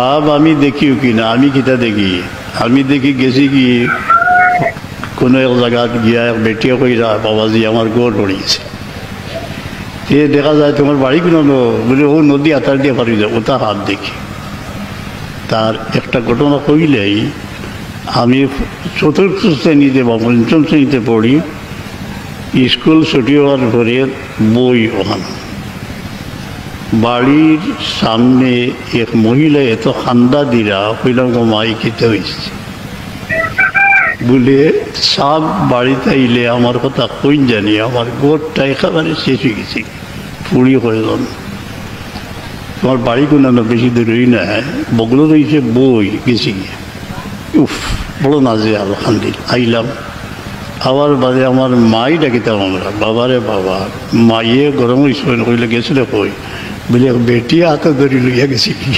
সাপ আমি দেখিও কিনা, আমি কিতা দেখি, আমি দেখি গেছি কি কোনো এক জায়গাত গিয়া এক বেটিয়ে কইরা বাবাজি আমার গোড় পড়িয়েছে। সে দেখা যায় তোমার বাড়ি কিনো বলে ও নদী আতার দিয়ে পারি যায়, ওটা হাত দেখি। তার একটা ঘটনা কইলেই, আমি চতুর্থ শ্রেণীতে বা পঞ্চম শ্রেণীতে পড়ি, স্কুল ছুটি হওয়ার পরে বই ওখানে বাড়ির সামনে এক মহিলা এত খান্দা দিরা কইলাম মাই খেতে হয়েছে বলে সাপ বাড়িতে আইলে আমার কথা কই জানি আমার গোড়টা একেবারে শেষ হয়ে গেছে, পুড়ি হয়ে গেল। তোমার বাড়ি কোনো বেশি দূরই না, বগলো রয়েছে বই গেছি গিয়ে, উফ বড় নাজে আলহামদিল আইলাম। আবার বাদে আমার মাই ডাকিতাম আমরা, বাবারে বাবা মাইয়ে গরম হয়েছে কইলে গেছিল কই বলে বেটিয়া হাতে ধরি লইয়া গেছি কি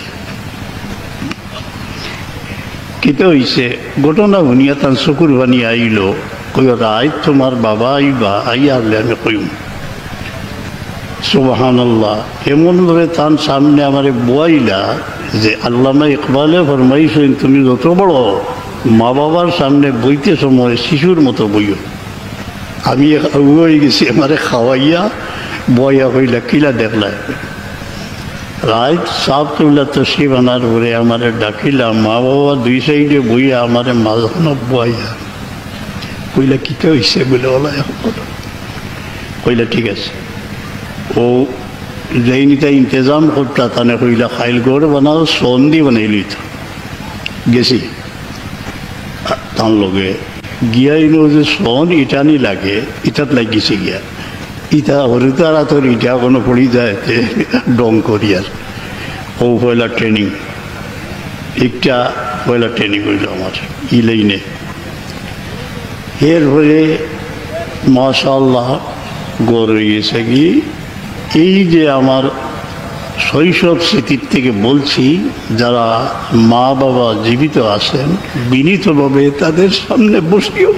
কিতে হয়েছে ঘটনা শুনিয়া তার চকুর বানি আইল, কই রায় তোমার বাবা আইবা, আই আসলে আমি কইম সুবহানাল্লাহ। এমনভাবে তার সামনে আমার বইলা যে আল্লামা ইকবালে ফরমাইছেন তুমি যত বড় মা বাবার সামনে বইতে সময় শিশুর মতো বইও। আমি হয়ে গেছি আমারে খাওয়াইয়া বইয়া হইলা কিলা দেখলা রাত সাপ তুলা তসি বানার পরে আমারে ডাকিলাম, মা বাবা দুই সাইডে বইয়া আমারে মাঝখানে বইয়া কইলা কিতে হয়েছে বলে ওলা কইলা ঠিক আছে। ও যাইনি তাই ইন্তজাম করতা তানে কইলা খাইল গড় বানাও সন্ধি বানাইলি তো গেছি তার লগে গিয়া ইনো যে সন ইটানি লাগে ইটাত লাগিছে গিয়া ইটা হরিতার তোর ইটা কোনো পড়ি যায় ডং করিয়ার। ও পয়লা ট্রেনিং একটা পয়লা ট্রেনিং হইল আমার ই লাইনে। এরপরে মাশাআল্লাহ গড় হয়ে গেছে কি এই যে আমার শৈশব স্মৃতির থেকে বলছি, যারা মা বাবা জীবিত আছেন বিনীতভাবে তাদের সামনে বসিও